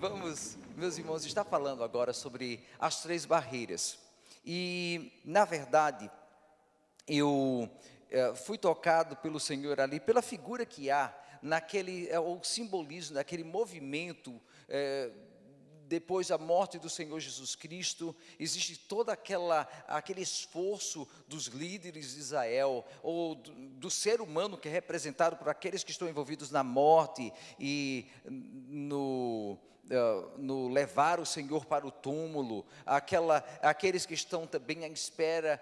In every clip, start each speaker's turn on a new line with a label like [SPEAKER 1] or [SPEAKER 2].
[SPEAKER 1] Vamos, meus irmãos, está falando agora sobre as três barreiras. E, na verdade, eu fui tocado pelo Senhor ali, pela figura que há naquele, o simbolismo, daquele movimento, depois da morte do Senhor Jesus Cristo, existe todo aquele esforço dos líderes de Israel, ou do ser humano que é representado por aqueles que estão envolvidos na morte e no levar o Senhor para o túmulo, aqueles que estão também à espera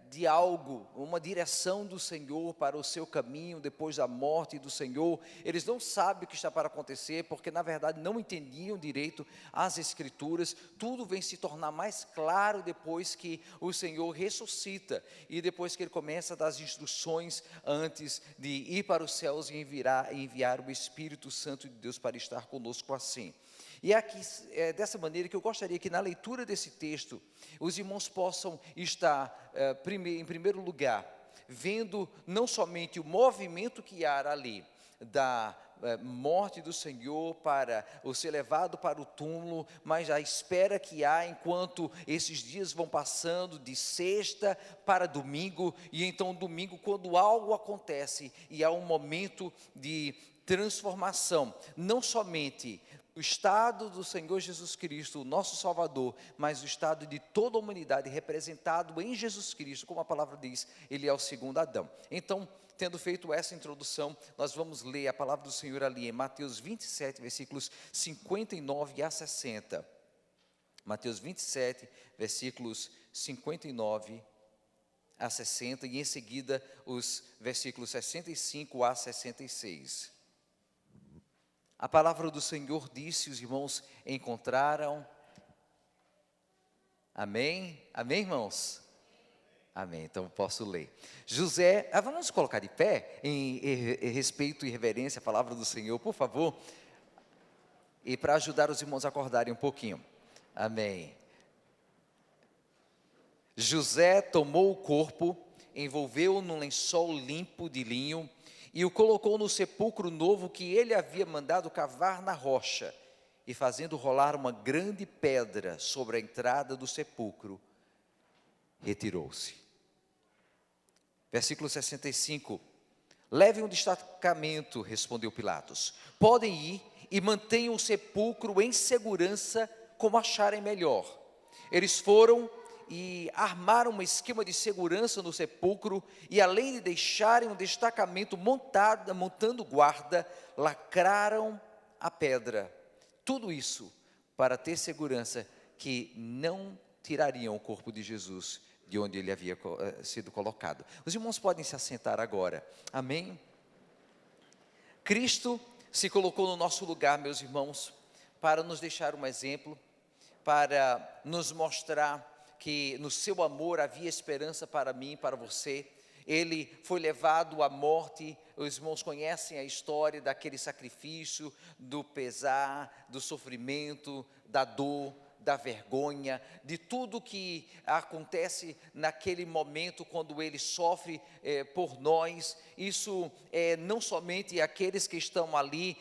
[SPEAKER 1] de algo, uma direção do Senhor para o seu caminho depois da morte do Senhor. Eles não sabem o que está para acontecer, porque na verdade não entendiam direito as Escrituras. Tudo vem se tornar mais claro depois que o Senhor ressuscita, e depois que Ele começa a dar as instruções antes de ir para os céus e enviar o Espírito Santo de Deus para estar conosco assim. E aqui, dessa maneira que eu gostaria que na leitura desse texto, os irmãos possam estar, em primeiro lugar, vendo não somente o movimento que há ali, da morte do Senhor para o ser levado para o túmulo, mas a espera que há enquanto esses dias vão passando de sexta para domingo, e então domingo, quando algo acontece e há um momento de transformação, não somente o estado do Senhor Jesus Cristo, o nosso Salvador, mas o estado de toda a humanidade representado em Jesus Cristo, como a palavra diz, Ele é o segundo Adão. Então, tendo feito essa introdução, nós vamos ler a palavra do Senhor ali em Mateus 27, versículos 59 a 60. Mateus 27, versículos 59 a 60, e em seguida os versículos 65 a 66. A palavra do Senhor disse, os irmãos encontraram. Amém? Amém, irmãos? Amém, então posso ler. José, vamos colocar de pé, em respeito e reverência à palavra do Senhor, por favor, e para ajudar os irmãos a acordarem um pouquinho. Amém. José tomou o corpo, envolveu-o num lençol limpo de linho, e o colocou no sepulcro novo que ele havia mandado cavar na rocha, e fazendo rolar uma grande pedra sobre a entrada do sepulcro, retirou-se. Versículo 65. Levem um destacamento, respondeu Pilatos. Podem ir e mantenham o sepulcro em segurança como acharem melhor. Eles foram e armaram um esquema de segurança no sepulcro, e além de deixarem um destacamento montando guarda, lacraram a pedra. Tudo isso para ter segurança que não tirariam o corpo de Jesus de onde ele havia sido colocado. Os irmãos podem se assentar agora. Amém? Cristo se colocou no nosso lugar, meus irmãos, para nos deixar um exemplo, para nos mostrar que no seu amor havia esperança para mim e para você. Ele foi levado à morte. Os irmãos conhecem a história daquele sacrifício, do pesar, do sofrimento, da dor, da vergonha, de tudo que acontece naquele momento quando ele sofre por nós. Isso não somente aqueles que estão ali,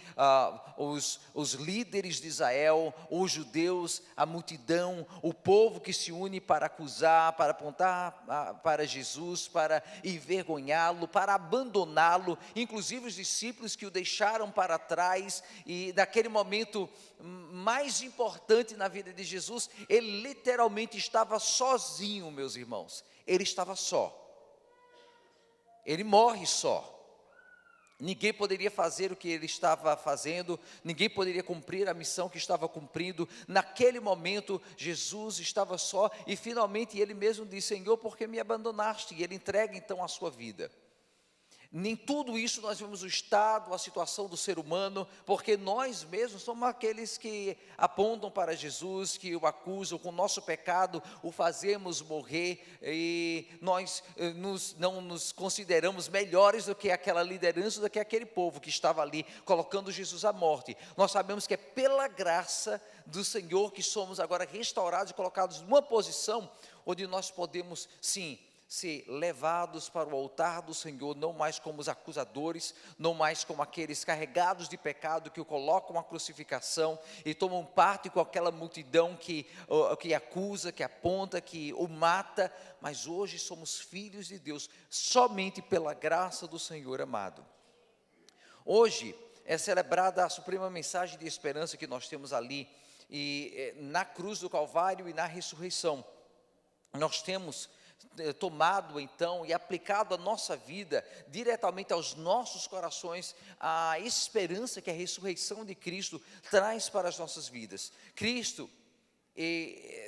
[SPEAKER 1] os líderes de Israel, os judeus, a multidão, o povo que se une para acusar, para apontar para Jesus, para envergonhá-lo, para abandoná-lo, inclusive os discípulos que o deixaram para trás. E naquele momento mais importante na vida de Jesus, ele literalmente estava sozinho, meus irmãos. Ele estava só. Ele morre só. Ninguém poderia fazer o que ele estava fazendo, ninguém poderia cumprir a missão que estava cumprindo. Naquele momento, Jesus estava só, e finalmente ele mesmo disse: Senhor, por que me abandonaste? E ele entrega então a sua vida. Nem tudo isso nós vemos o estado, a situação do ser humano, porque nós mesmos somos aqueles que apontam para Jesus, que o acusam com o nosso pecado, o fazemos morrer, e nós não nos consideramos melhores do que aquela liderança, do que aquele povo que estava ali, colocando Jesus à morte. Nós sabemos que é pela graça do Senhor que somos agora restaurados e colocados numa posição onde nós podemos, sim, ser levados para o altar do Senhor, não mais como os acusadores, não mais como aqueles carregados de pecado que o colocam à crucificação e tomam parte com aquela multidão que acusa, que aponta, que o mata, mas hoje somos filhos de Deus, somente pela graça do Senhor amado. Hoje é celebrada a suprema mensagem de esperança que nós temos ali, e na cruz do Calvário e na ressurreição. Nós temos tomado então e aplicado a nossa vida, diretamente aos nossos corações, a esperança que a ressurreição de Cristo traz para as nossas vidas. Cristo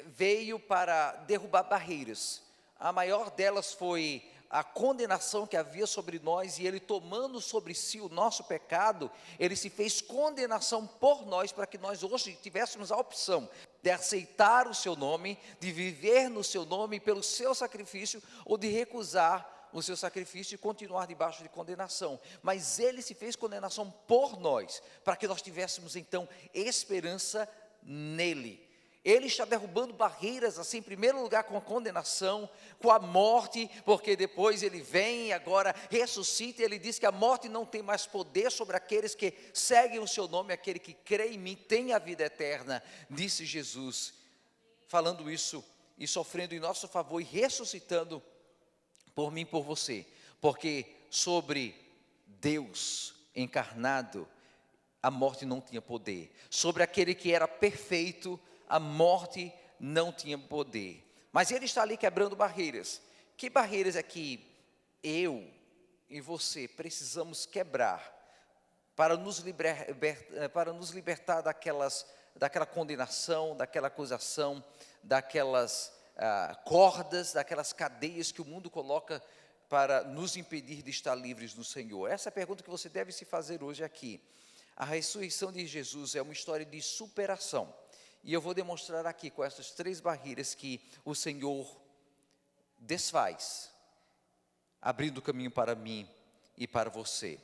[SPEAKER 1] veio para derrubar barreiras. A maior delas foi a condenação que havia sobre nós, e Ele, tomando sobre si o nosso pecado, Ele se fez condenação por nós, para que nós hoje tivéssemos a opção de aceitar o seu nome, de viver no seu nome pelo seu sacrifício, ou de recusar o seu sacrifício e continuar debaixo de condenação. Mas Ele se fez condenação por nós, para que nós tivéssemos então esperança nele. Ele está derrubando barreiras, assim, em primeiro lugar com a condenação, com a morte, porque depois Ele vem e agora ressuscita, e Ele diz que a morte não tem mais poder sobre aqueles que seguem o seu nome, aquele que crê em mim tem a vida eterna, disse Jesus, falando isso e sofrendo em nosso favor e ressuscitando por mim e por você, porque sobre Deus encarnado, a morte não tinha poder, sobre aquele que era perfeito, a morte não tinha poder, mas Ele está ali quebrando barreiras. Que barreiras é que eu e você precisamos quebrar para nos libertar daquela condenação, daquela acusação, daquelas cordas, daquelas cadeias que o mundo coloca para nos impedir de estar livres no Senhor? Essa é a pergunta que você deve se fazer hoje aqui. A ressurreição de Jesus é uma história de superação. E eu vou demonstrar aqui com essas 3 barreiras que o Senhor desfaz, abrindo o caminho para mim e para você.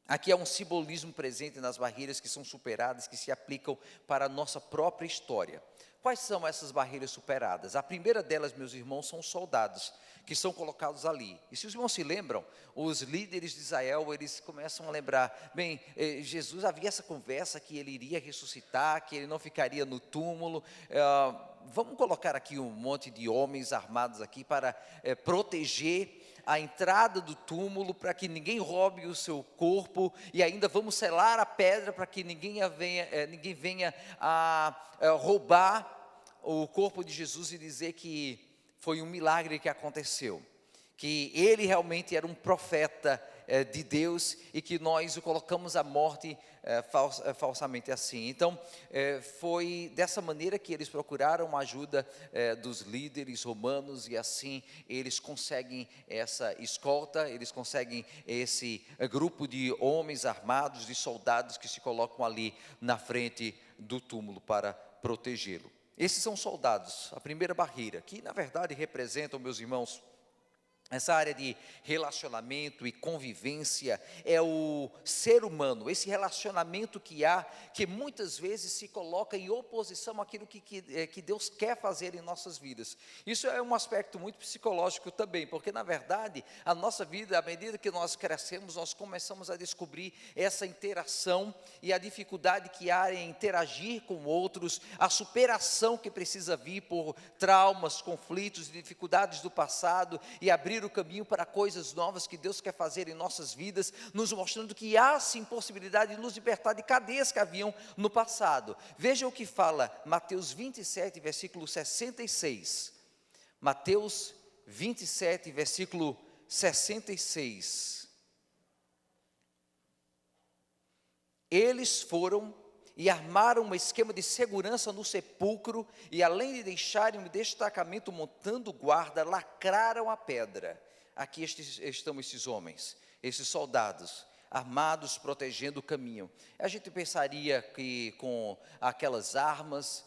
[SPEAKER 1] Aqui há um simbolismo presente nas barreiras que são superadas, que se aplicam para a nossa própria história. Quais são essas barreiras superadas? A primeira delas, meus irmãos, são os soldados que são colocados ali. E se os irmãos se lembram, os líderes de Israel, eles começam a lembrar, bem, Jesus havia essa conversa que Ele iria ressuscitar, que Ele não ficaria no túmulo. Vamos colocar aqui um monte de homens armados aqui para proteger a entrada do túmulo, para que ninguém roube o seu corpo, e ainda vamos selar a pedra para que ninguém venha a roubar o corpo de Jesus e dizer que foi um milagre que aconteceu, que Ele realmente era um profeta de Deus, e que nós o colocamos à morte falsamente assim. Então, foi dessa maneira que eles procuraram a ajuda dos líderes romanos, e assim eles conseguem essa escolta, eles conseguem esse grupo de homens armados, de soldados que se colocam ali na frente do túmulo para protegê-lo. Esses são soldados, a primeira barreira, que na verdade representam, meus irmãos, essa área de relacionamento e convivência. É o ser humano, esse relacionamento que há, que muitas vezes se coloca em oposição àquilo que Deus quer fazer em nossas vidas. Isso é um aspecto muito psicológico também, porque na verdade, a nossa vida, à medida que nós crescemos, nós começamos a descobrir essa interação e a dificuldade que há em interagir com outros, a superação que precisa vir por traumas, conflitos, dificuldades do passado, e abrir o caminho para coisas novas que Deus quer fazer em nossas vidas, nos mostrando que há sim possibilidade de nos libertar de cadeias que haviam no passado. Veja o que fala Mateus 27, versículo 66. Mateus 27, versículo 66. Eles foram e armaram um esquema de segurança no sepulcro, e além de deixarem um destacamento montando guarda, lacraram a pedra. Aqui estão esses homens, esses soldados, armados, protegendo o caminho. A gente pensaria que com aquelas armas,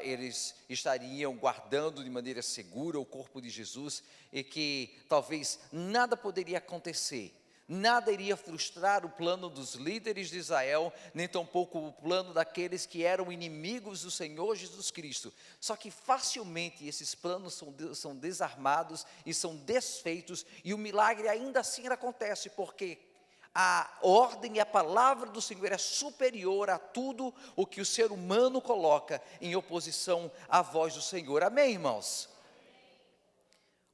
[SPEAKER 1] eles estariam guardando de maneira segura o corpo de Jesus, e que talvez nada poderia acontecer. Nada iria frustrar o plano dos líderes de Israel, nem tampouco o plano daqueles que eram inimigos do Senhor Jesus Cristo. Só que facilmente esses planos são desarmados e são desfeitos, e o milagre ainda assim acontece, porque a ordem e a palavra do Senhor é superior a tudo o que o ser humano coloca em oposição à voz do Senhor. Amém, irmãos?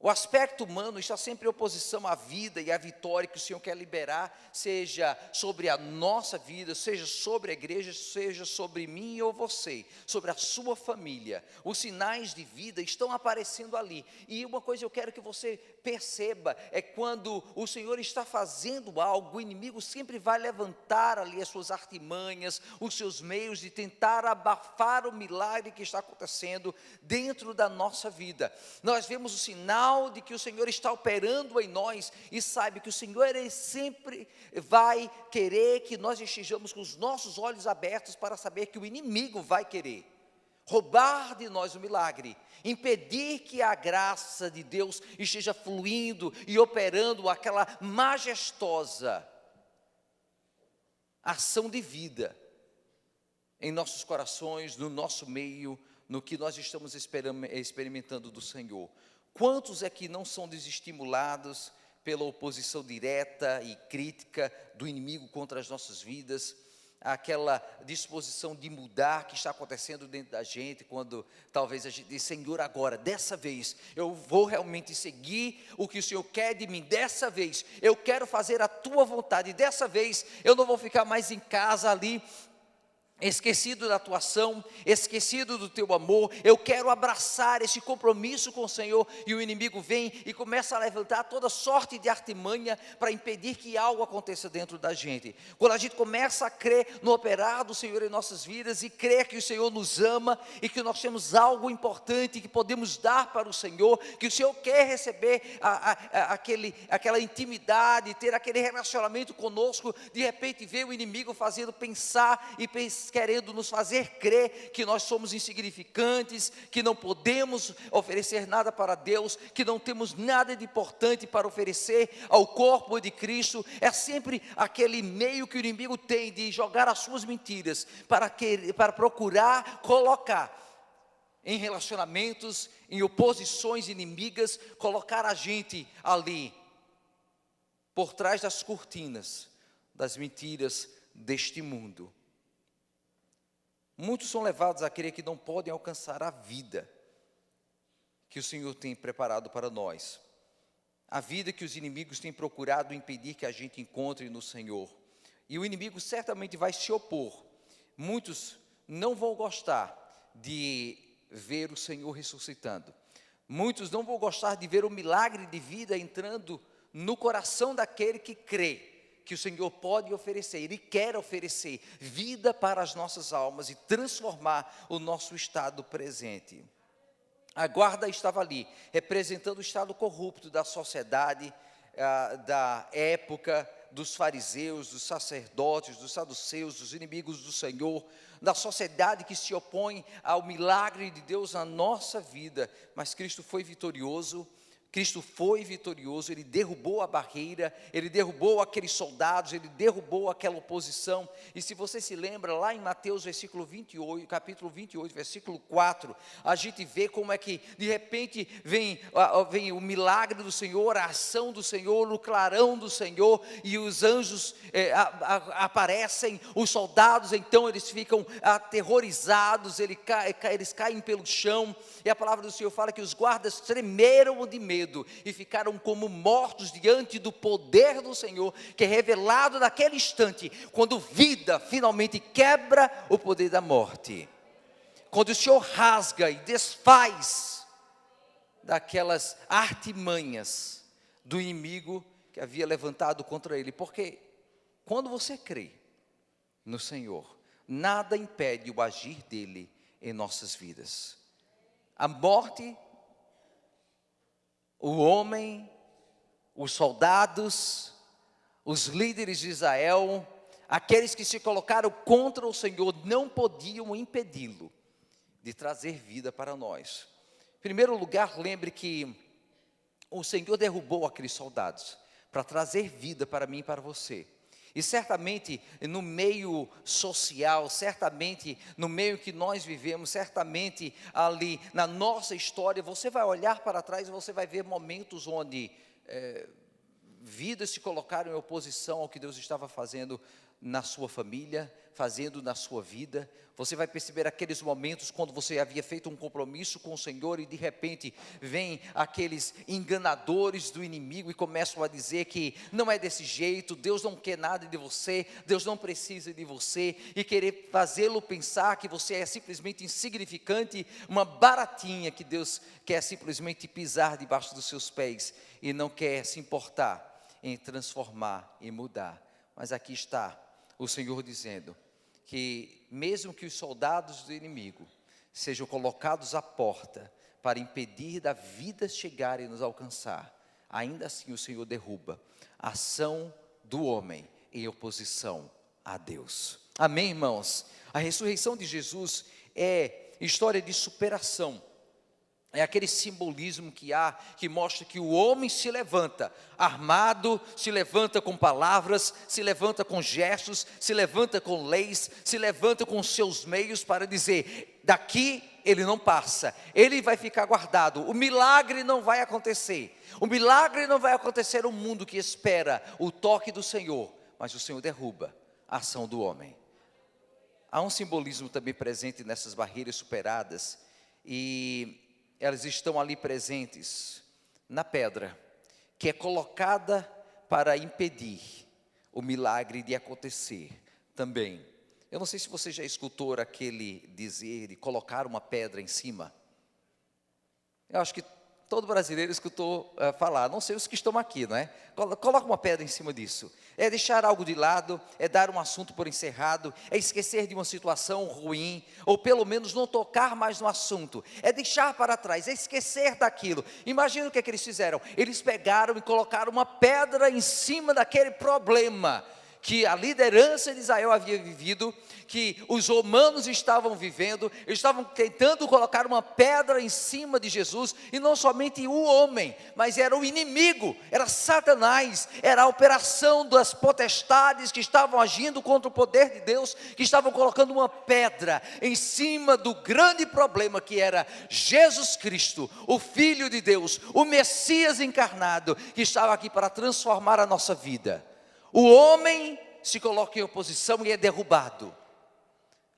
[SPEAKER 1] O aspecto humano está sempre em oposição à vida e à vitória que o Senhor quer liberar, seja sobre a nossa vida, seja sobre a igreja, seja sobre mim ou você, sobre a sua família. Os sinais de vida estão aparecendo ali. E uma coisa eu quero que você perceba, é quando o Senhor está fazendo algo, o inimigo sempre vai levantar ali as suas artimanhas, os seus meios de tentar abafar o milagre que está acontecendo dentro da nossa vida. Nós vemos o sinal de que o Senhor está operando em nós, e sabe que o Senhor, Ele sempre vai querer que nós estejamos com os nossos olhos abertos para saber que o inimigo vai querer roubar de nós o milagre, impedir que a graça de Deus esteja fluindo e operando aquela majestosa ação de vida em nossos corações, no nosso meio, no que nós estamos experimentando do Senhor. Quantos é que não são desestimulados pela oposição direta e crítica do inimigo contra as nossas vidas, aquela disposição de mudar que está acontecendo dentro da gente, quando talvez a gente diz: Senhor, agora, dessa vez, eu vou realmente seguir o que o Senhor quer de mim, dessa vez, eu quero fazer a Tua vontade, dessa vez, eu não vou ficar mais em casa ali, esquecido da tua ação, esquecido do teu amor. Eu quero abraçar esse compromisso com o Senhor. E o inimigo vem e começa a levantar toda sorte de artimanha para impedir que algo aconteça dentro da gente. Quando a gente começa a crer no operar do Senhor em nossas vidas, e crer que o Senhor nos ama, e que nós temos algo importante que podemos dar para o Senhor, que o Senhor quer receber aquela intimidade, ter aquele relacionamento conosco, de repente vê o inimigo fazendo pensar e querendo nos fazer crer que nós somos insignificantes, que não podemos oferecer nada para Deus, que não temos nada de importante para oferecer ao corpo de Cristo. É sempre aquele meio que o inimigo tem de jogar as suas mentiras para procurar colocar em relacionamentos, em oposições inimigas, colocar a gente ali por trás das cortinas das mentiras deste mundo. Muitos são levados a crer que não podem alcançar a vida que o Senhor tem preparado para nós, a vida que os inimigos têm procurado impedir que a gente encontre no Senhor. E o inimigo certamente vai se opor. Muitos não vão gostar de ver o Senhor ressuscitando. Muitos não vão gostar de ver o milagre de vida entrando no coração daquele que crê que o Senhor pode oferecer. Ele quer oferecer vida para as nossas almas e transformar o nosso estado presente. A guarda estava ali, representando o estado corrupto da sociedade, da época, dos fariseus, dos sacerdotes, dos saduceus, dos inimigos do Senhor, da sociedade que se opõe ao milagre de Deus na nossa vida. Mas Cristo foi vitorioso. Ele derrubou a barreira, ele derrubou aqueles soldados, ele derrubou aquela oposição. E se você se lembra, lá em Mateus capítulo 28, versículo 4, a gente vê como é que de repente vem o milagre do Senhor, a ação do Senhor, o clarão do Senhor, e os anjos aparecem, os soldados então eles ficam aterrorizados, eles caem pelo chão, e a palavra do Senhor fala que os guardas tremeram de medo e ficaram como mortos diante do poder do Senhor, que é revelado naquele instante, quando vida finalmente quebra o poder da morte, quando o Senhor rasga e desfaz daquelas artimanhas do inimigo que havia levantado contra ele. Porque quando você crê no Senhor, nada impede o agir dele em nossas vidas. A morte, o homem, os soldados, os líderes de Israel, aqueles que se colocaram contra o Senhor, não podiam impedi-lo de trazer vida para nós. Em primeiro lugar, lembre que o Senhor derrubou aqueles soldados, para trazer vida para mim e para você. E certamente no meio social, certamente no meio que nós vivemos, certamente ali na nossa história, você vai olhar para trás e você vai ver momentos onde vidas se colocaram em oposição ao que Deus estava fazendo na sua família, fazendo na sua vida. Você vai perceber aqueles momentos quando você havia feito um compromisso com o Senhor e de repente vem aqueles enganadores do inimigo e começam a dizer que não é desse jeito, Deus não quer nada de você, Deus não precisa de você, e querer fazê-lo pensar que você é simplesmente insignificante, uma baratinha que Deus quer simplesmente pisar debaixo dos seus pés e não quer se importar em transformar e mudar. Mas aqui está o Senhor dizendo que mesmo que os soldados do inimigo sejam colocados à porta para impedir da vida chegar e nos alcançar, ainda assim o Senhor derruba a ação do homem em oposição a Deus. Amém, irmãos? A ressurreição de Jesus é história de superação. É aquele simbolismo que há, que mostra que o homem se levanta armado, se levanta com palavras, se levanta com gestos, se levanta com leis, se levanta com seus meios para dizer: daqui ele não passa, ele vai ficar guardado, o milagre não vai acontecer. O milagre não vai acontecer no mundo que espera o toque do Senhor, mas o Senhor derruba a ação do homem. Há um simbolismo também presente nessas barreiras superadas, e elas estão ali presentes na pedra, que é colocada para impedir o milagre de acontecer também. Eu não sei se você já escutou aquele dizer de colocar uma pedra em cima. Eu acho que todo brasileiro escutou falar, não sei os que estão aqui, não é? Coloca uma pedra em cima disso. É deixar algo de lado, é dar um assunto por encerrado, é esquecer de uma situação ruim, ou pelo menos não tocar mais no assunto, é deixar para trás, é esquecer daquilo. Imagina o que é que eles fizeram. Eles pegaram e colocaram uma pedra em cima daquele problema que a liderança de Israel havia vivido, que os romanos estavam vivendo. Eles estavam tentando colocar uma pedra em cima de Jesus, e não somente o homem, mas era o inimigo, era Satanás, era a operação das potestades que estavam agindo contra o poder de Deus, que estavam colocando uma pedra em cima do grande problema que era Jesus Cristo, o Filho de Deus, o Messias encarnado, que estava aqui para transformar a nossa vida. O homem se coloca em oposição e é derrubado.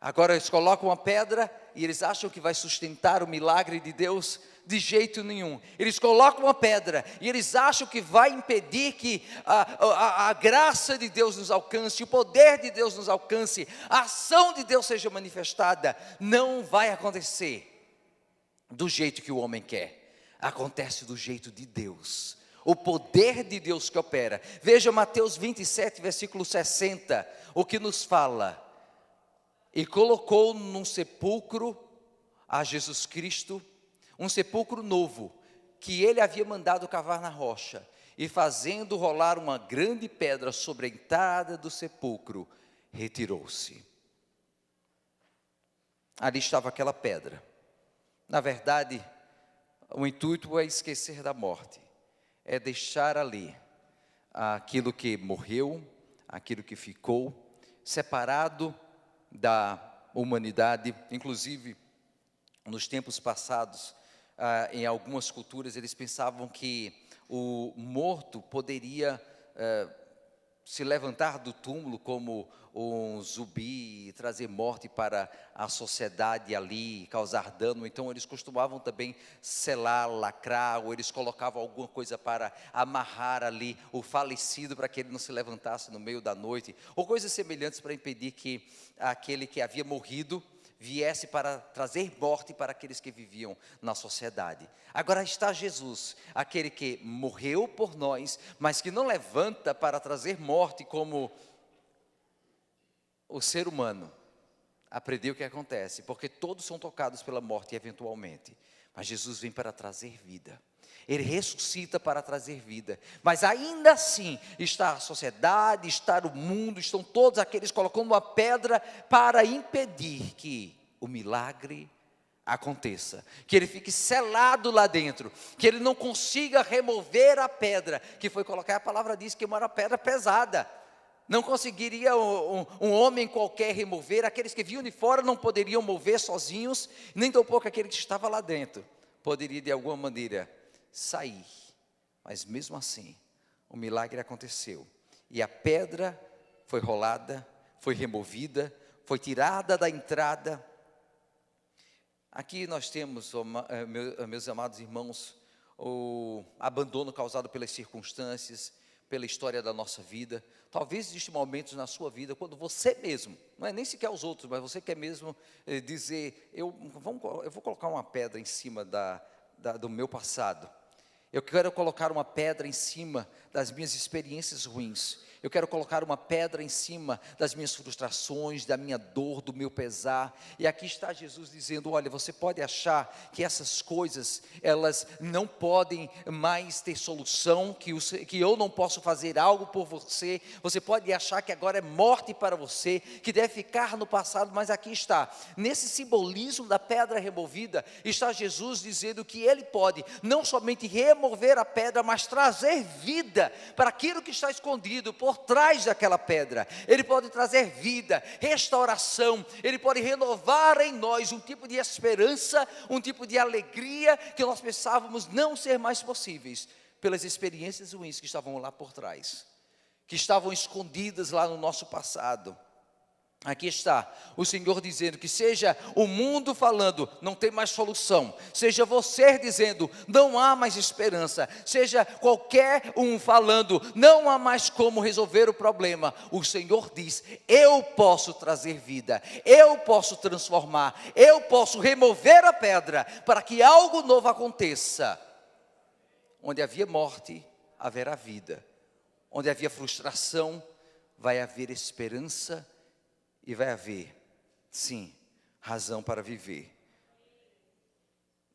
[SPEAKER 1] Agora eles colocam uma pedra e eles acham que vai sustentar o milagre de Deus. De jeito nenhum. Eles colocam uma pedra e eles acham que vai impedir que a graça de Deus nos alcance, o poder de Deus nos alcance, a ação de Deus seja manifestada. Não vai acontecer do jeito que o homem quer, acontece do jeito de Deus. O poder de Deus que opera. Veja Mateus 27, versículo 60, o que nos fala: e colocou num sepulcro a Jesus Cristo, um sepulcro novo, que ele havia mandado cavar na rocha, e fazendo rolar uma grande pedra sobre a entrada do sepulcro, retirou-se. Ali estava aquela pedra. Na verdade, o intuito é esquecer da morte, é deixar ali aquilo que morreu, aquilo que ficou, separado da humanidade. Inclusive, nos tempos passados, em algumas culturas, eles pensavam que o morto poderia se levantar do túmulo como um zumbi, trazer morte para a sociedade ali, causar dano. Então eles costumavam também selar, lacrar, ou eles colocavam alguma coisa para amarrar ali o falecido, para que ele não se levantasse no meio da noite, ou coisas semelhantes para impedir que aquele que havia morrido viesse para trazer morte para aqueles que viviam na sociedade. Agora está Jesus, aquele que morreu por nós, mas que não levanta para trazer morte como o ser humano. Aprendeu o que acontece, porque todos são tocados pela morte eventualmente, mas Jesus vem para trazer vida. Ele ressuscita para trazer vida, mas ainda assim está a sociedade, está o mundo, estão todos aqueles colocando uma pedra para impedir que o milagre aconteça, que ele fique selado lá dentro, que ele não consiga remover a pedra que foi colocada. A palavra diz que era uma pedra pesada, não conseguiria um homem qualquer remover. Aqueles que vinham de fora não poderiam mover sozinhos, nem tampouco aquele que estava lá dentro poderia de alguma maneira sair. Mas mesmo assim, o milagre aconteceu, e a pedra foi rolada, foi removida, foi tirada da entrada. Aqui nós temos, meus amados irmãos, o abandono causado pelas circunstâncias, pela história da nossa vida. Talvez existam momentos na sua vida quando você mesmo, não é nem sequer os outros, mas você quer mesmo dizer, eu vou colocar uma pedra em cima do meu passado. Eu quero colocar uma pedra em cima das minhas experiências ruins. Eu quero colocar uma pedra em cima das minhas frustrações, da minha dor, do meu pesar. E aqui está Jesus dizendo, olha, você pode achar que essas coisas, elas não podem mais ter solução, que eu não posso fazer algo por você. Você pode achar que agora é morte para você, que deve ficar no passado, mas aqui está. Nesse simbolismo da pedra removida, está Jesus dizendo que Ele pode não somente remover a pedra, mas trazer vida para aquilo que está escondido por trás daquela pedra. Ele pode trazer vida, restauração, Ele pode renovar em nós um tipo de esperança, um tipo de alegria que nós pensávamos não ser mais possíveis, pelas experiências ruins que estavam lá por trás, que estavam escondidas lá no nosso passado. Aqui está o Senhor dizendo que seja o mundo falando, não tem mais solução, seja você dizendo, não há mais esperança, seja qualquer um falando, não há mais como resolver o problema, o Senhor diz, eu posso trazer vida, eu posso transformar, eu posso remover a pedra, para que algo novo aconteça. Onde havia morte, haverá vida, onde havia frustração, vai haver esperança, e vai haver, sim, razão para viver.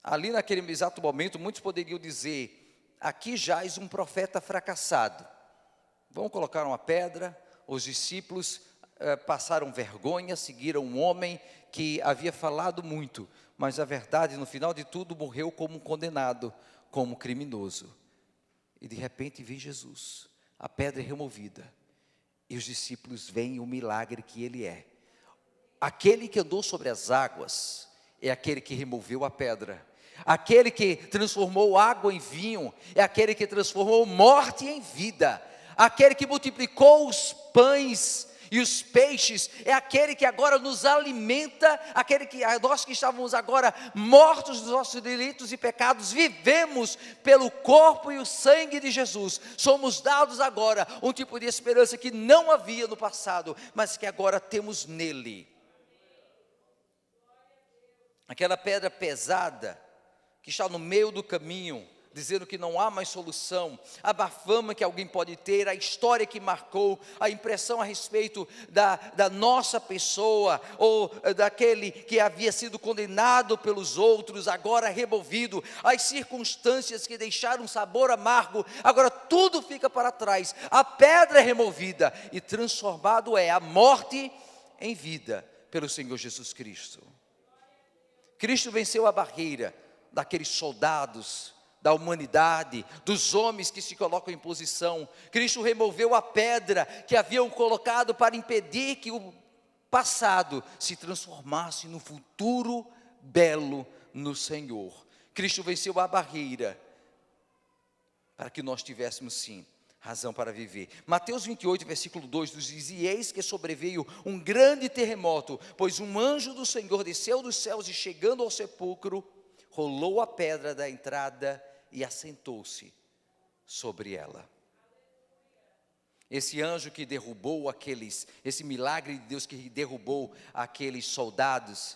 [SPEAKER 1] Ali naquele exato momento, muitos poderiam dizer, aqui jaz um profeta fracassado. Vamos colocar uma pedra. Os discípulos passaram vergonha, seguiram um homem que havia falado muito, mas a verdade, no final de tudo, morreu como um condenado, como um criminoso. E de repente vem Jesus, a pedra é removida, e os discípulos veem o milagre que Ele é. Aquele que andou sobre as águas é aquele que removeu a pedra. Aquele que transformou água em vinho é aquele que transformou morte em vida. Aquele que multiplicou os pães e os peixes é aquele que agora nos alimenta. Aquele que nós que estávamos agora mortos dos nossos delitos e pecados, vivemos pelo corpo e o sangue de Jesus. Somos dados agora um tipo de esperança que não havia no passado, mas que agora temos nele. Aquela pedra pesada que está no meio do caminho, dizendo que não há mais solução, a fama que alguém pode ter, a história que marcou, a impressão a respeito da nossa pessoa, ou daquele que havia sido condenado pelos outros, agora removido, as circunstâncias que deixaram um sabor amargo, agora tudo fica para trás, a pedra é removida, e transformado é a morte em vida, pelo Senhor Jesus Cristo. Cristo venceu a barreira daqueles soldados, da humanidade, dos homens que se colocam em posição. Cristo removeu a pedra que haviam colocado para impedir que o passado se transformasse no futuro belo no Senhor. Cristo venceu a barreira para que nós tivéssemos sim razão para viver. Mateus 28, versículo 2 nos diz, e eis que sobreveio um grande terremoto, pois um anjo do Senhor desceu dos céus e chegando ao sepulcro, rolou a pedra da entrada e assentou-se sobre ela. Esse anjo que derrubou esse milagre de Deus que derrubou aqueles soldados,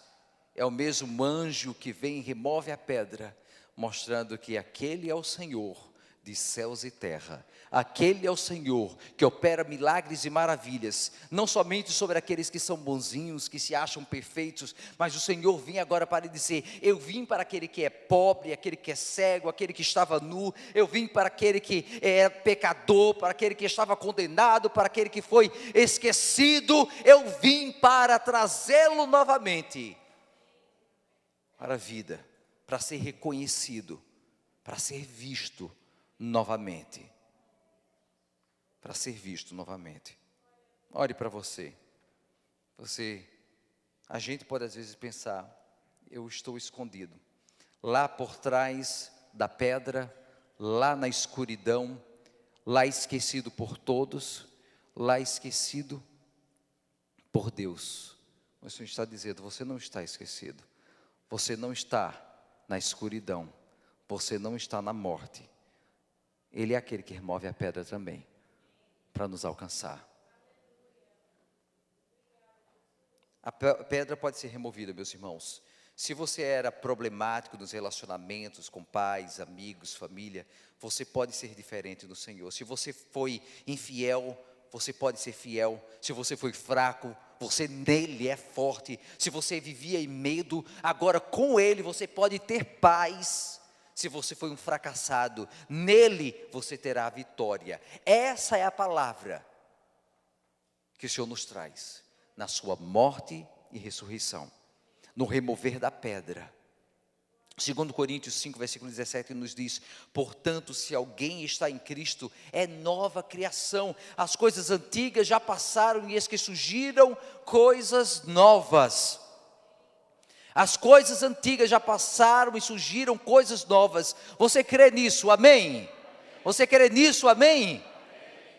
[SPEAKER 1] é o mesmo anjo que vem e remove a pedra, mostrando que aquele é o Senhor de céus e terra. Aquele é o Senhor que opera milagres e maravilhas, não somente sobre aqueles que são bonzinhos, que se acham perfeitos, mas o Senhor vem agora para dizer, eu vim para aquele que é pobre, aquele que é cego, aquele que estava nu, eu vim para aquele que é pecador, para aquele que estava condenado, para aquele que foi esquecido, eu vim para trazê-lo novamente. para a vida, para ser reconhecido, para ser visto novamente. Para ser visto novamente. Olhe para você. A gente pode às vezes pensar, eu estou escondido. Lá por trás da pedra, lá na escuridão, lá esquecido por todos, lá esquecido por Deus. Mas o Senhor está dizendo, você não está esquecido. Você não está na escuridão. Você não está na morte. Ele é aquele que remove a pedra também, para nos alcançar. A pedra pode ser removida, meus irmãos. Se você era problemático nos relacionamentos com pais, amigos, família, você pode ser diferente do Senhor. Se você foi infiel, você pode ser fiel. Se você foi fraco, você nele é forte. Se você vivia em medo, agora com ele você pode ter paz. Se você foi um fracassado, nele você terá a vitória. Essa é a palavra que o Senhor nos traz, na sua morte e ressurreição, no remover da pedra. 2 Coríntios 5, versículo 17 nos diz, portanto, se alguém está em Cristo, é nova criação, as coisas antigas já passaram e eis que surgiram coisas novas. As coisas antigas já passaram e surgiram coisas novas. Você crê nisso? Amém? Você crê nisso? Amém?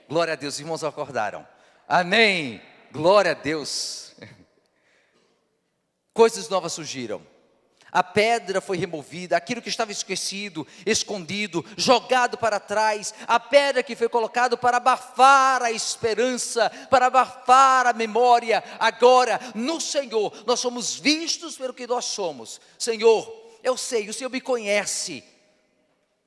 [SPEAKER 1] Glória a Deus, os irmãos acordaram. Amém. Glória a Deus. Coisas novas surgiram. A pedra foi removida, aquilo que estava esquecido, escondido, jogado para trás, a pedra que foi colocada para abafar a esperança, para abafar a memória. Agora, no Senhor, nós somos vistos pelo que nós somos. Senhor, eu sei, o Senhor me conhece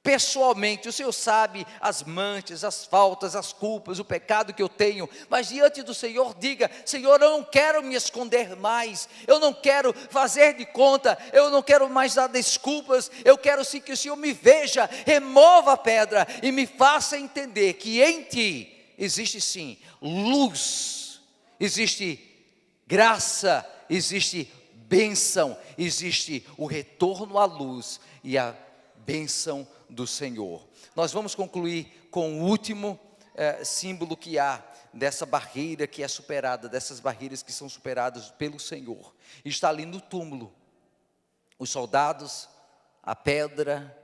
[SPEAKER 1] pessoalmente, o Senhor sabe as manchas, as faltas, as culpas, o pecado que eu tenho, mas diante do Senhor diga, Senhor, eu não quero me esconder mais, eu não quero fazer de conta, eu não quero mais dar desculpas, eu quero sim que o Senhor me veja, remova a pedra e me faça entender que em Ti existe sim luz, existe graça, existe bênção, existe o retorno à luz e a bênção do Senhor. Nós vamos concluir com o último símbolo que há dessa barreira que é superada, dessas barreiras que são superadas pelo Senhor. Está ali no túmulo, os soldados, a pedra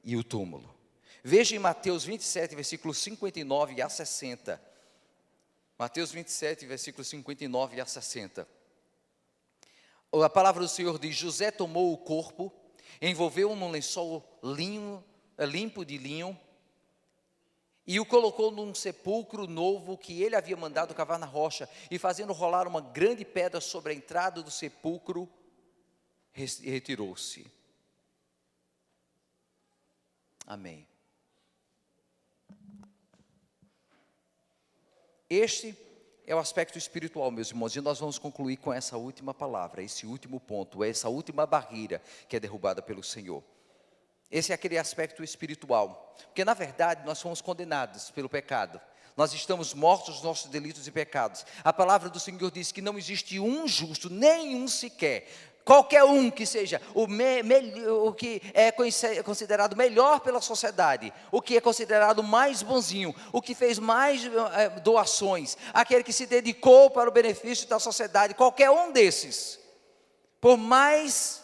[SPEAKER 1] e o túmulo. Veja em Mateus 27, versículos 59 a 60. Mateus 27, versículos 59 a 60. A palavra do Senhor diz, José tomou o corpo, envolveu-o num lençol limpo de linho, e o colocou num sepulcro novo que ele havia mandado cavar na rocha, e fazendo rolar uma grande pedra sobre a entrada do sepulcro, retirou-se. Amém. Este é o aspecto espiritual, meus irmãos, e nós vamos concluir com essa última palavra, esse último ponto, essa última barreira que é derrubada pelo Senhor. Esse é aquele aspecto espiritual, porque na verdade nós fomos condenados pelo pecado, nós estamos mortos nos nossos delitos e pecados. A palavra do Senhor diz que não existe um justo, nenhum sequer. Qualquer um que seja o que é considerado melhor pela sociedade, o que é considerado mais bonzinho, o que fez mais doações, aquele que se dedicou para o benefício da sociedade, qualquer um desses, por mais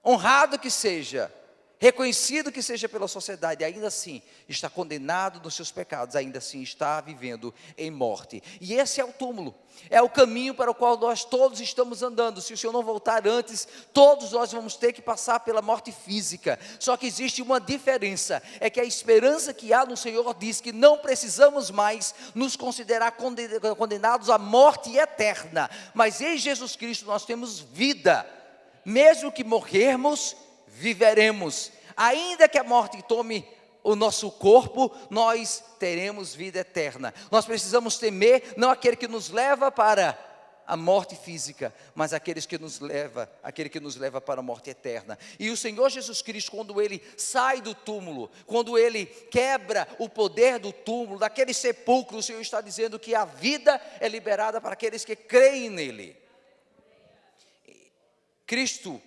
[SPEAKER 1] honrado que seja, reconhecido que seja pela sociedade, ainda assim está condenado nos seus pecados, ainda assim está vivendo em morte. E esse é o túmulo, é o caminho para o qual nós todos estamos andando. Se o Senhor não voltar antes, todos nós vamos ter que passar pela morte física. Só que existe uma diferença, é que a esperança que há no Senhor diz que não precisamos mais nos considerar condenados à morte eterna, mas em Jesus Cristo nós temos vida. Mesmo que morrermos, viveremos. Ainda que a morte tome o nosso corpo, nós teremos vida eterna. Nós precisamos temer não aquele que nos leva para a morte física, mas aquele que nos leva para a morte eterna. E o Senhor Jesus Cristo, quando Ele sai do túmulo, quando Ele quebra o poder do túmulo, daquele sepulcro, o Senhor está dizendo que a vida é liberada para aqueles que creem nele. Cristo,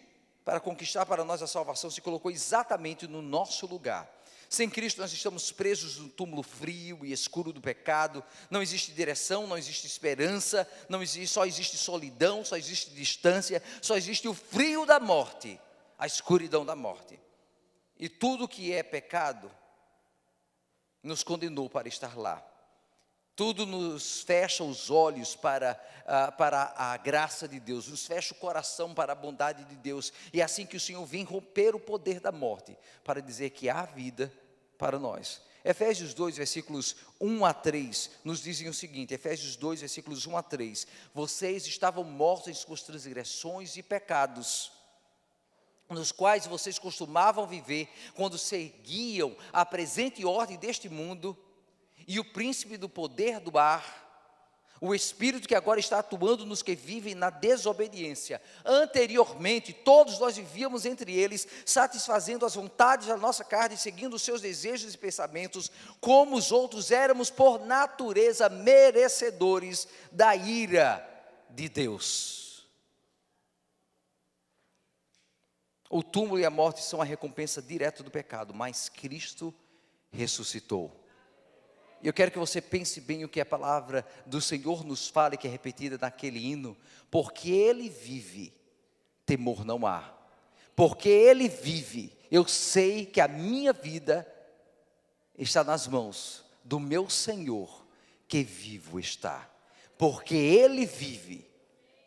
[SPEAKER 1] para conquistar para nós a salvação, se colocou exatamente no nosso lugar. Sem Cristo nós estamos presos no túmulo frio e escuro do pecado, não existe direção, não existe esperança, só existe solidão, só existe distância, só existe o frio da morte, a escuridão da morte. E tudo que é pecado nos condenou para estar lá. Tudo nos fecha os olhos para a graça de Deus, nos fecha o coração para a bondade de Deus. E é assim que o Senhor vem romper o poder da morte, para dizer que há vida para nós. Efésios 2, versículos 1 a 3, nos dizem o seguinte, Efésios 2, versículos 1 a 3, vocês estavam mortos em suas transgressões e pecados, nos quais vocês costumavam viver, quando seguiam a presente ordem deste mundo, e o príncipe do poder do ar, o espírito que agora está atuando nos que vivem na desobediência. Anteriormente, todos nós vivíamos entre eles, satisfazendo as vontades da nossa carne, seguindo os seus desejos e pensamentos, como os outros éramos por natureza merecedores da ira de Deus. O túmulo e a morte são a recompensa direta do pecado, mas Cristo ressuscitou. E eu quero que você pense bem o que a palavra do Senhor nos fala, que é repetida naquele hino. Porque Ele vive, temor não há. Porque Ele vive, eu sei que a minha vida está nas mãos do meu Senhor, que vivo está. Porque Ele vive,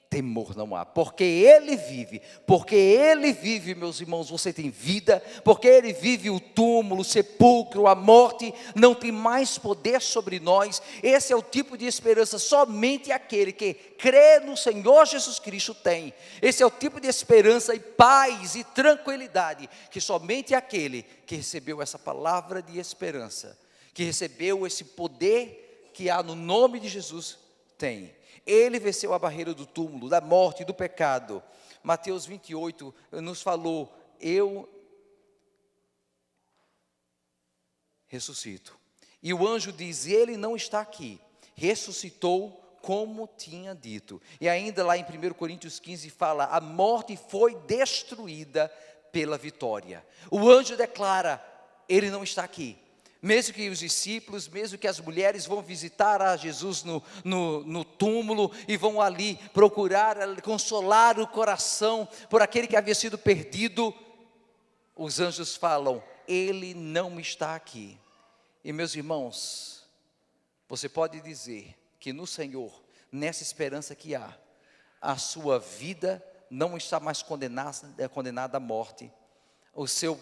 [SPEAKER 1] temor não há. Porque Ele vive, meus irmãos, você tem vida. Porque Ele vive, o túmulo, o sepulcro, a morte não tem mais poder sobre nós. Esse é o tipo de esperança somente aquele que crê no Senhor Jesus Cristo tem. Esse é o tipo de esperança e paz e tranquilidade que somente aquele que recebeu essa palavra de esperança, que recebeu esse poder que há no nome de Jesus, tem. Ele venceu a barreira do túmulo, da morte e do pecado. Mateus 28 nos falou, eu ressuscito. E o anjo diz, ele não está aqui, ressuscitou como tinha dito. E ainda lá em 1 Coríntios 15 fala, a morte foi destruída pela vitória. O anjo declara, ele não está aqui. Mesmo que os discípulos, mesmo que as mulheres vão visitar a Jesus no túmulo e vão ali procurar consolar o coração por aquele que havia sido perdido, os anjos falam, ele não está aqui. E meus irmãos, você pode dizer que no Senhor, nessa esperança que há, a sua vida não está mais condenada à morte, o seu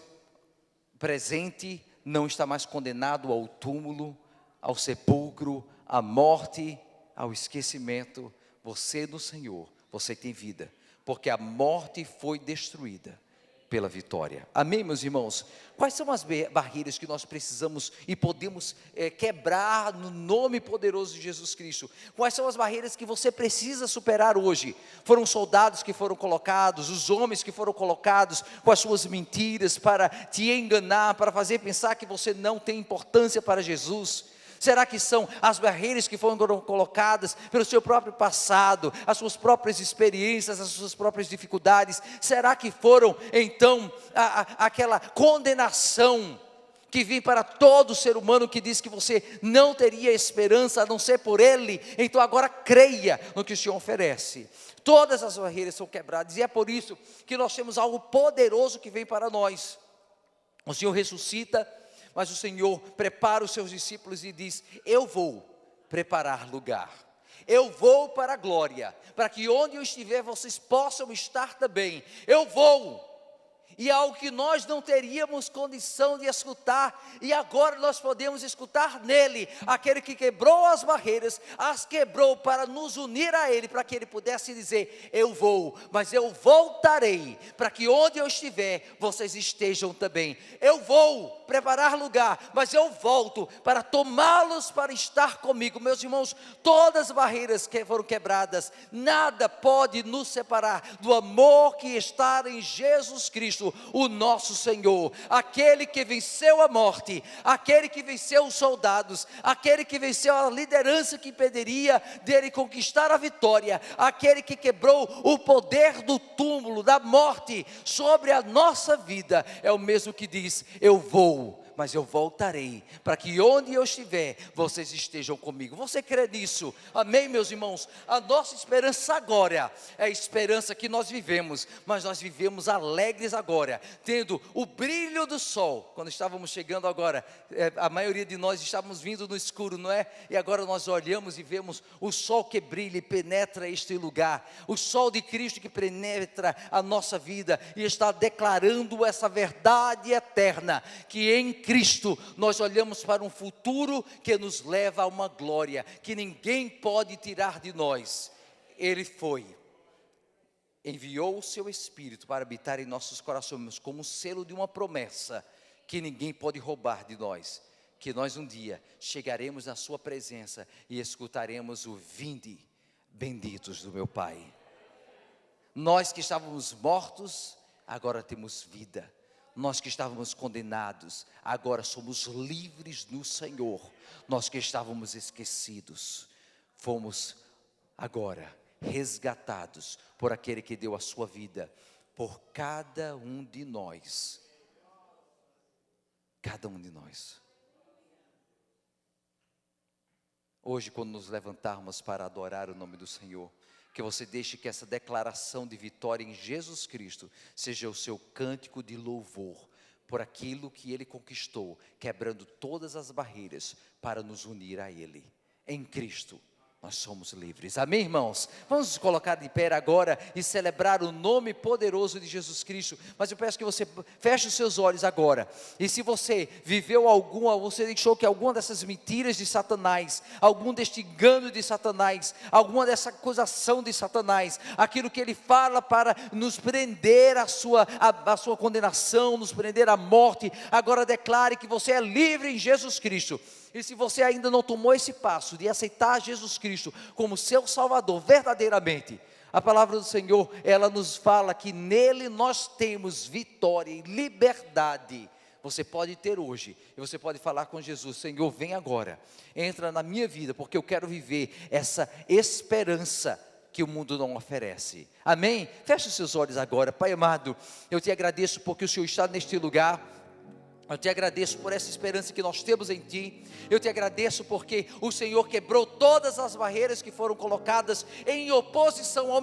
[SPEAKER 1] presente não está mais condenado ao túmulo, ao sepulcro, à morte, ao esquecimento. Você no Senhor, você tem vida, porque a morte foi destruída pela vitória. Amém, meus irmãos? Quais são as barreiras que nós precisamos e podemos quebrar no nome poderoso de Jesus Cristo? Quais são as barreiras que você precisa superar hoje? Foram soldados que foram colocados, os homens que foram colocados com as suas mentiras para te enganar, para fazer pensar que você não tem importância para Jesus. Será que são as barreiras que foram colocadas pelo seu próprio passado, as suas próprias experiências, as suas próprias dificuldades? Será que foram então aquela condenação que vem para todo ser humano que diz que você não teria esperança a não ser por Ele? Então agora creia no que o Senhor oferece. Todas as barreiras são quebradas e é por isso que nós temos algo poderoso que vem para nós. O Senhor ressuscita, mas o Senhor prepara os seus discípulos e diz, eu vou preparar lugar, eu vou para a glória, para que onde eu estiver vocês possam estar também. Eu vou, e é algo que nós não teríamos condição de escutar, e agora nós podemos escutar nele, aquele que quebrou as barreiras, as quebrou para nos unir a ele, para que ele pudesse dizer, eu vou, mas eu voltarei, para que onde eu estiver, vocês estejam também. Eu vou preparar lugar, mas eu volto para tomá-los para estar comigo. Meus irmãos, todas as barreiras que foram quebradas, nada pode nos separar do amor que está em Jesus Cristo, o nosso Senhor, aquele que venceu a morte, aquele que venceu os soldados, aquele que venceu a liderança que impediria dele conquistar a vitória, aquele que quebrou o poder do túmulo, da morte sobre a nossa vida, é o mesmo que diz: eu vou, mas eu voltarei, para que onde eu estiver, vocês estejam comigo. Você crê nisso? Amém, meus irmãos? A nossa esperança agora é a esperança que nós vivemos, mas nós vivemos alegres agora, tendo o brilho do sol. Quando estávamos chegando agora, a maioria de nós estávamos vindo no escuro, não é? E agora nós olhamos e vemos o sol que brilha e penetra este lugar, o sol de Cristo que penetra a nossa vida e está declarando essa verdade eterna, que em Cristo nós olhamos para um futuro que nos leva a uma glória que ninguém pode tirar de nós. Ele enviou o seu Espírito para habitar em nossos corações como um selo de uma promessa que ninguém pode roubar de nós, que nós um dia chegaremos na sua presença e escutaremos o vinde, benditos do meu Pai. Nós que estávamos mortos, agora temos vida. Nós que estávamos condenados, agora somos livres no Senhor. Nós que estávamos esquecidos, fomos agora resgatados por aquele que deu a sua vida por cada um de nós. Cada um de nós. Hoje, quando nos levantarmos para adorar o nome do Senhor, que você deixe que essa declaração de vitória em Jesus Cristo seja o seu cântico de louvor por aquilo que Ele conquistou, quebrando todas as barreiras para nos unir a Ele. Em Cristo nós somos livres. Amém, irmãos? Vamos nos colocar de pé agora e celebrar o nome poderoso de Jesus Cristo. Mas eu peço que você feche os seus olhos agora. E se você viveu você deixou que alguma dessas mentiras de Satanás, algum deste engano de Satanás, alguma dessa acusação de Satanás, aquilo que ele fala para nos prender a sua condenação, nos prender à morte, agora declare que você é livre em Jesus Cristo. E se você ainda não tomou esse passo de aceitar Jesus Cristo como seu Salvador verdadeiramente, a palavra do Senhor, ela nos fala que nele nós temos vitória e liberdade. Você pode ter hoje, e você pode falar com Jesus: Senhor, vem agora, entra na minha vida, porque eu quero viver essa esperança que o mundo não oferece. Amém? Feche os seus olhos agora. Pai amado, eu te agradeço porque o Senhor está neste lugar. Eu te agradeço por essa esperança que nós temos em Ti. Eu te agradeço porque o Senhor quebrou todas as barreiras que foram colocadas em oposição ao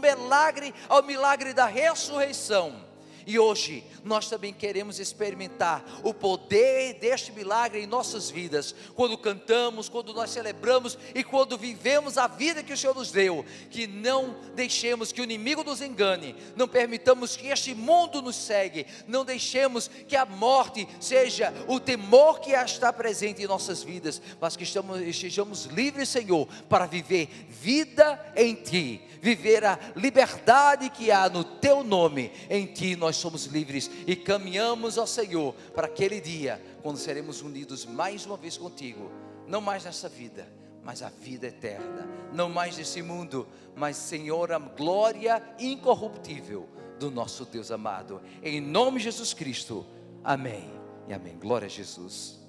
[SPEAKER 1] milagre da ressurreição. E hoje nós também queremos experimentar o poder deste milagre em nossas vidas, quando cantamos, quando nós celebramos e quando vivemos a vida que o Senhor nos deu. Que não deixemos que o inimigo nos engane, não permitamos que este mundo nos cegue, não deixemos que a morte seja o temor que está presente em nossas vidas, mas que estejamos livres, Senhor, para viver vida em Ti, viver a liberdade que há no Teu nome. Em Ti nós somos livres e caminhamos ao Senhor para aquele dia quando seremos unidos mais uma vez contigo, não mais nessa vida, mas a vida eterna, não mais nesse mundo, mas, Senhor, a glória incorruptível do nosso Deus amado. Em nome de Jesus Cristo, amém e amém. Glória a Jesus.